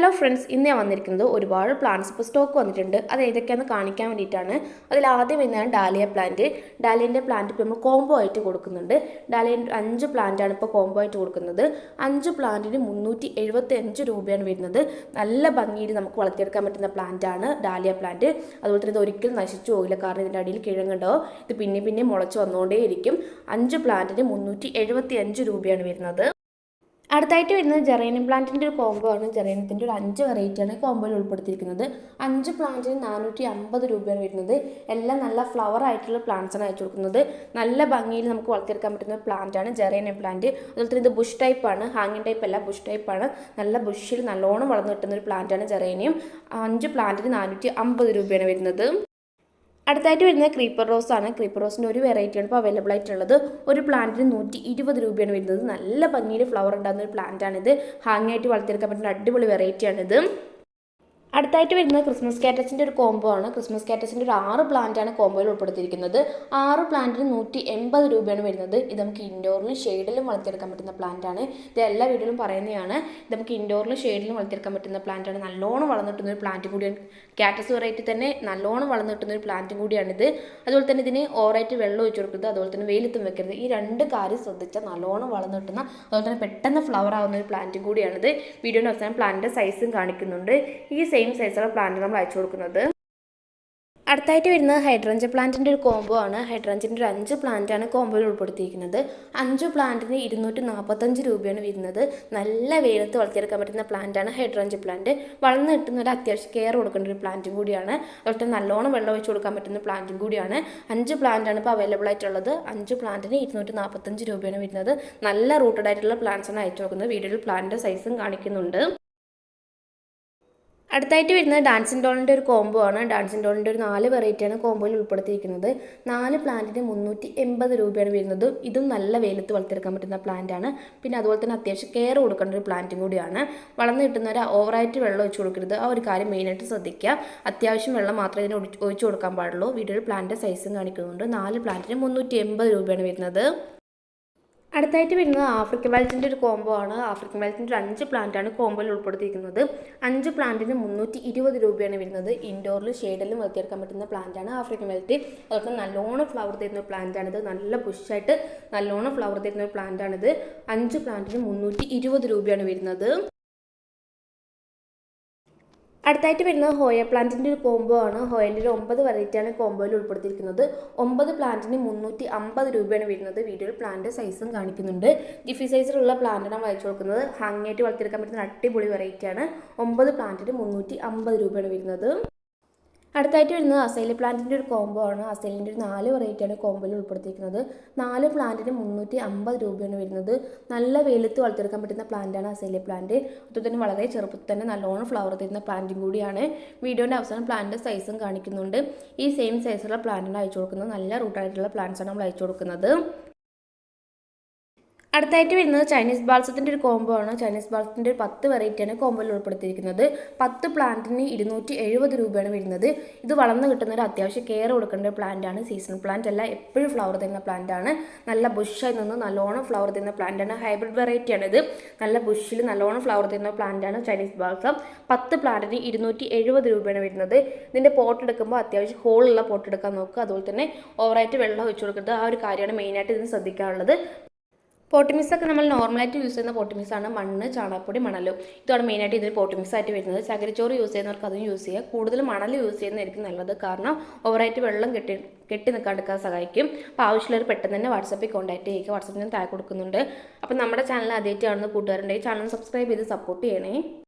Hello friends, ഇന്ന് ഞാൻ വന്നിരിക്കുന്നത് ഒരുപാട് പ്ലാന്റ്സ് ഇപ്പോൾ സ്റ്റോക്ക് വന്നിട്ടുണ്ട്. അത് ഏതൊക്കെയാണെന്ന് കാണിക്കാൻ വേണ്ടിയിട്ടാണ്. അതിൽ ആദ്യം വരുന്നതാണ് ഡാലിയ പ്ലാന്റ്. ഡാലിയൻ്റെ പ്ലാന്റ് ഇപ്പോൾ നമ്മൾ കോംബോ ആയിട്ട് കൊടുക്കുന്നുണ്ട്. ഡാലിയൻ്റെ 5 പ്ലാന്റാണ് ഇപ്പോൾ കോംബോ ആയിട്ട് കൊടുക്കുന്നത്. 5 പ്ലാന്റിന് 375 രൂപയാണ് വരുന്നത്. നല്ല ഭംഗിയിൽ നമുക്ക് വളർത്തിയെടുക്കാൻ പറ്റുന്ന പ്ലാന്റാണ് ഡാലിയ പ്ലാന്റ്. അതുപോലെ തന്നെ ഇത് ഒരിക്കലും നശിച്ചു പോകില്ല, കാരണം ഇതിൻ്റെ അടിയിൽ കിഴങ്ങുണ്ടോ, ഇത് പിന്നെ മുളച്ച് വന്നുകൊണ്ടേയിരിക്കും. 5 പ്ലാന്റിന് 375 രൂപയാണ് വരുന്നത്. അടുത്തായിട്ട് വരുന്നത് ജെറേനിയം പ്ലാന്റിൻ്റെ ഒരു കോംബോ ആണ്. ജെറേനിയത്തിൻ്റെ ഒരു 5 വെറൈറ്റിയാണ് കോംബോയിൽ ഉൾപ്പെടുത്തിയിരിക്കുന്നത്. 5 പ്ലാന്റിന് 450 രൂപയാണ് വരുന്നത്. എല്ലാം നല്ല ഫ്ലവർ ആയിട്ടുള്ള പ്ലാന്റ്സാണ് അയച്ചു കൊടുക്കുന്നത്. നല്ല ഭംഗിയിൽ നമുക്ക് വളർത്തിയെടുക്കാൻ പറ്റുന്ന പ്ലാന്റാണ് ജെറേനിയം പ്ലാന്റ്. അതുപോലെ തന്നെ ഇത് ബുഷ് ടൈപ്പാണ്, ഹാങ്ങിങ് ടൈപ്പ് അല്ല, ബുഷ് ടൈപ്പാണ്. നല്ല ബുഷിൽ നല്ലോണം വളർന്നു കിട്ടുന്ന ഒരു പ്ലാന്റാണ് ജെറേനിയം. 5 പ്ലാന്റിന് 450 രൂപയാണ് വരുന്നത്. അടുത്തായിട്ട് വരുന്നത് ക്രീപ്പർ റോസ് ആണ്. ക്രീപ്പർ റോസിൻ്റെ ഒരു വെറൈറ്റിയാണ് ഇപ്പോൾ അവൈലബിൾ ആയിട്ടുള്ളത്. ഒരു പ്ലാന്റിന് 120 രൂപയാണ് വരുന്നത്. നല്ല ഭംഗിയിൽ ഫ്ലവർ ഉണ്ടാകുന്ന ഒരു പ്ലാന്റാണിത്. ഹാങ് ആയിട്ട് വളർത്തിയെടുക്കാൻ പറ്റുന്ന അടിപൊളി വെറൈറ്റിയാണിത്. അടുത്തായിട്ട് വരുന്നത് ക്രിസ്മസ് കാറ്റസിൻ്റെ ഒരു കോംബോ ആണ്. ക്രിസ്മസ് കാറ്റസിൻ്റെ ഒരു 6 പ്ലാന്റാണ് കോംബോയിൽ ഉൾപ്പെടുത്തിയിരിക്കുന്നത്. 6 പ്ലാന്റിന് 180 രൂപയാണ് വരുന്നത്. ഇത് നമുക്ക് ഇൻഡോറിലും ഷെയ്ഡിലും വളർത്തിയെടുക്കാൻ പറ്റുന്ന പ്ലാന്റാണ്. ഇത് എല്ലാ വീഡിയോയിലും പറയുന്നതാണ്. ഇത് നമുക്ക് ഇൻഡോറിലും ഷെയ്ഡിലും വളർത്തിയെടുക്കാൻ പറ്റുന്ന പ്ലാന്റാണ്. നല്ലോണം വളർന്നു കിട്ടുന്ന ഒരു പ്ലാന്റ് കൂടിയാണ്. കാറ്റസ് വെറൈറ്റി തന്നെ നല്ലോണം വളർന്നു കിട്ടുന്ന ഒരു പ്ലാന്റും കൂടിയാണിത്. അതുപോലെ തന്നെ ഇതിന് ഓവറായിട്ട് വെള്ളം ഒഴിച്ചു കൊടുക്കരുത്, അതുപോലെ തന്നെ വെയിലത്തും വെക്കരുത്. ഈ 2 കാര്യം ശ്രദ്ധിച്ചാൽ നല്ലോണം വളർന്നു കിട്ടുന്ന, അതുപോലെ തന്നെ പെട്ടെന്ന് ഫ്ലവർ ആവുന്ന ഒരു പ്ലാന്റും കൂടിയാണിത്. വീഡിയോയുടെ അവസാനം പ്ലാന്റിൻ്റെ സൈസും കാണിക്കുന്നുണ്ട്. ഈ സെയിം സൈസുള്ള പ്ലാന്റ് നമ്മൾ അയച്ചു കൊടുക്കുന്നത്. അടുത്തായിട്ട് വരുന്നത് ഹൈഡ്രഞ്ച പ്ലാന്റിൻ്റെ ഒരു കോംബോ ആണ്. ഹൈഡ്രഞ്ചിൻ്റെ ഒരു 5 പ്ലാന്റാണ് കോംബോയിൽ ഉൾപ്പെടുത്തിയിരിക്കുന്നത്. 5 പ്ലാന്റിന് 245 രൂപയാണ് വരുന്നത്. നല്ല വെയിലത്ത് വളർത്തിയെടുക്കാൻ പറ്റുന്ന പ്ലാന്റാണ് ഹൈഡ്രഞ്ച പ്ലാന്റ്. വളർന്ന് കിട്ടുന്ന ഒരു അത്യാവശ്യം കെയർ കൊടുക്കേണ്ട ഒരു പ്ലാന്റും കൂടിയാണ്. അതുപോലെ തന്നെ നല്ലോണം വെള്ളം ഒഴിച്ച് കൊടുക്കാൻ പറ്റുന്ന പ്ലാന്റും കൂടിയാണ്. 5 പ്ലാന്റാണ് ഇപ്പോൾ അവൈലബിൾ ആയിട്ടുള്ളത്. 5 പ്ലാന്റിന് 245 രൂപയാണ് വരുന്നത്. നല്ല റൂട്ടഡ് ആയിട്ടുള്ള പ്ലാന്റ്സാണ് അയച്ചു കൊടുക്കുന്നത്. വീഡിയോയിൽ പ്ലാന്റിൻ്റെ സൈസും കാണിക്കുന്നുണ്ട്. അടുത്തായിട്ട് വരുന്നത് ഡാൻസിങ് ഡോളിൻ്റെ ഒരു കോംബോ ആണ്. ഡാൻസിങ് ഡോളിൻ്റെ ഒരു 4 വെറൈറ്റിയാണ് കോംബോയിൽ ഉൾപ്പെടുത്തിയിരിക്കുന്നത്. 4 പ്ലാന്റിന് 380 രൂപയാണ് വരുന്നത്. ഇതും നല്ല വെയിലത്ത് വളർത്തിയെടുക്കാൻ പറ്റുന്ന പ്ലാന്റാണ്. പിന്നെ അതുപോലെ തന്നെ അത്യാവശ്യം കെയർ കൊടുക്കേണ്ട ഒരു പ്ലാന്റും കൂടിയാണ്. വളർന്നു കിട്ടുന്നവർ ഓവറായിട്ട് വെള്ളം ഒഴിച്ചു കൊടുക്കരുത്. ആ ഒരു കാര്യം മെയിനായിട്ട് ശ്രദ്ധിക്കുക. അത്യാവശ്യം വെള്ളം മാത്രമേ ഇതിന് ഒഴിച്ചു കൊടുക്കാൻ പാടുള്ളൂ. വീഡിയോയിൽ പ്ലാന്റിൻ്റെ സൈസും കാണിക്കുന്നുണ്ട്. 4 പ്ലാന്റിന് 380 രൂപയാണ് വരുന്നത്. അടുത്തായിട്ട് വരുന്നത് ആഫ്രിക്കൻ വയലറ്റിൻ്റെ ഒരു കോംബോ ആണ്. ആഫ്രിക്കൻ വയലറ്റിൻ്റെ ഒരു 5 പ്ലാന്റാണ് കോംബോയിൽ ഉൾപ്പെടുത്തിയിരിക്കുന്നത്. 5 പ്ലാന്റിന് 320 രൂപയാണ് വരുന്നത്. ഇൻഡോറിലും ഷെയ്ഡിലും വളർത്തിയെടുക്കാൻ പറ്റുന്ന പ്ലാന്റാണ് ആഫ്രിക്കൻ വയലറ്റ്. അതുപോലെ നല്ലോണം ഫ്ലവർ തരുന്ന പ്ലാന്റാണിത്. നല്ല ബുഷായിട്ട് നല്ലോണം ഫ്ലവർ തരുന്ന ഒരു പ്ലാന്റാണിത്. 5 പ്ലാന്റിന് 320 രൂപയാണ് വരുന്നത്. അടുത്തായിട്ട് വരുന്നത് ഹോയ പ്ലാന്റിൻ്റെ ഒരു കോംബോ ആണ്. ഹോയൻ്റെ ഒരു 9 വെറൈറ്റിയാണ് കോംബോയിൽ ഉൾപ്പെടുത്തിയിരിക്കുന്നത്. 9 പ്ലാന്റിന് 350 രൂപയാണ് വരുന്നത്. വീഡിയോയിൽ പ്ലാന്റ് സൈസും കാണിക്കുന്നുണ്ട്. ജിഫി സൈസിലുള്ള പ്ലാന്റാണ് അയച്ചു കൊടുക്കുന്നത്. ഹാങ് ആയിട്ട് വളർത്തിയെടുക്കാൻ പറ്റുന്ന അടിപൊളി വെറൈറ്റിയാണ്. 9 പ്ലാന്റിന് 350 രൂപയാണ് വരുന്നത്. അടുത്തായിട്ട് വരുന്നത് അസൈലി പ്ലാന്റിൻ്റെ ഒരു കോംബോ ആണ്. അസൈലിൻ്റെ ഒരു 4 വെറൈറ്റിയാണ് കോംബോയിൽ ഉൾപ്പെടുത്തിയിരിക്കുന്നത്. 4 പ്ലാന്റിന് 350 രൂപയാണ് വരുന്നത്. നല്ല വെയിലത്ത് വളർത്തിയെടുക്കാൻ പറ്റുന്ന പ്ലാന്റാണ് അസൈലി പ്ലാന്റ്. അതുപോലെ തന്നെ വളരെ ചെറുപ്പത്തിൽ തന്നെ നല്ലോണം ഫ്ലവർ തരുന്ന പ്ലാന്റും കൂടിയാണ്. വീഡിയോൻ്റെ അവസാനം പ്ലാന്റിൻ്റെ സൈസും കാണിക്കുന്നുണ്ട്. ഈ സെയിം സൈസുള്ള പ്ലാന്റാണ് അയച്ചു കൊടുക്കുന്നത്. നല്ല റൂട്ടായിട്ടുള്ള പ്ലാന്റ്സാണ് നമ്മൾ അയച്ചു കൊടുക്കുന്നത്. അടുത്തായിട്ട് വരുന്നത് ചൈനീസ് ബാൾസത്തിൻ്റെ ഒരു കോംബോ ആണ്. ചൈനീസ് ബാൾസത്തിൻ്റെ ഒരു 10 വെറൈറ്റിയാണ് കോംബോയിൽ ഉൾപ്പെടുത്തിയിരിക്കുന്നത്. 10 പ്ലാന്റിന് 270 രൂപയാണ് വരുന്നത്. ഇത് വളർന്ന് കിട്ടുന്ന ഒരു അത്യാവശ്യം കെയർ കൊടുക്കേണ്ട ഒരു പ്ലാന്റാണ്. സീസണൽ പ്ലാന്റ് അല്ല, എപ്പോഴും ഫ്ലവർ തരുന്ന പ്ലാന്റാണ്. നല്ല ബുഷായി നിന്ന് നല്ലോണം ഫ്ലവർ തരുന്ന പ്ലാന്റാണ്. ഹൈബ്രിഡ് വെറൈറ്റിയാണിത്. നല്ല ബുഷിൽ നല്ലോണം ഫ്ലവർ തരുന്ന പ്ലാന്റാണ് ചൈനീസ് ബാൾസം. 10 പ്ലാന്റിന് 270 രൂപയാണ് വരുന്നത്. ഇതിൻ്റെ പോട്ട് എടുക്കുമ്പോൾ അത്യാവശ്യം ഹോളുള്ള പോട്ട് എടുക്കാൻ നോക്കുക. അതുപോലെ തന്നെ ഓവറായിട്ട് വെള്ളം ഒഴിച്ചു കൊടുക്കുന്നത്. ആ ഒരു കാര്യമാണ് മെയിനായിട്ട് ഇതിന് ശ്രദ്ധിക്കാനുള്ളത്. പോട്ടിമിക്സൊക്കെ നമ്മൾ നോർമലായിട്ട് യൂസ് ചെയ്യുന്ന പോട്ടിമിക്സാണ്. മണ്ണ്, ചാണകപ്പൊടി, മണലും. ഇതാണ് മെയിനായിട്ട് ഇതിൽ പോട്ടിമിക്സ് ആയിട്ട് വരുന്നത്. ചകിരിച്ചോറ് യൂസ് ചെയ്യുന്നവർക്ക് അതും യൂസ് ചെയ്യുക. കൂടുതൽ മണൽ യൂസ് ചെയ്യുന്നതായിരിക്കും നല്ലത്, കാരണം ഓവറായിട്ട് വെള്ളം കെട്ടി നിൽക്കാണ്ടിരിക്കാൻ സഹായിക്കും. അപ്പോൾ ആവശ്യമുള്ളവർ പെട്ടെന്ന് തന്നെ വാട്സാപ്പിൽ കോൺടാക്ട് ചെയ്യുക. വാട്സാപ്പിൽ ഞാൻ താഴെ കൊടുക്കുന്നുണ്ട്. അപ്പോൾ നമ്മുടെ ചാനൽ ആദ്യമായിട്ട് കാണുന്ന കൂട്ടുകാരുണ്ടെങ്കിൽ ചാനൽ സബ്സ്ക്രൈബ് ചെയ്ത് സപ്പോർട്ട് ചെയ്യണേ.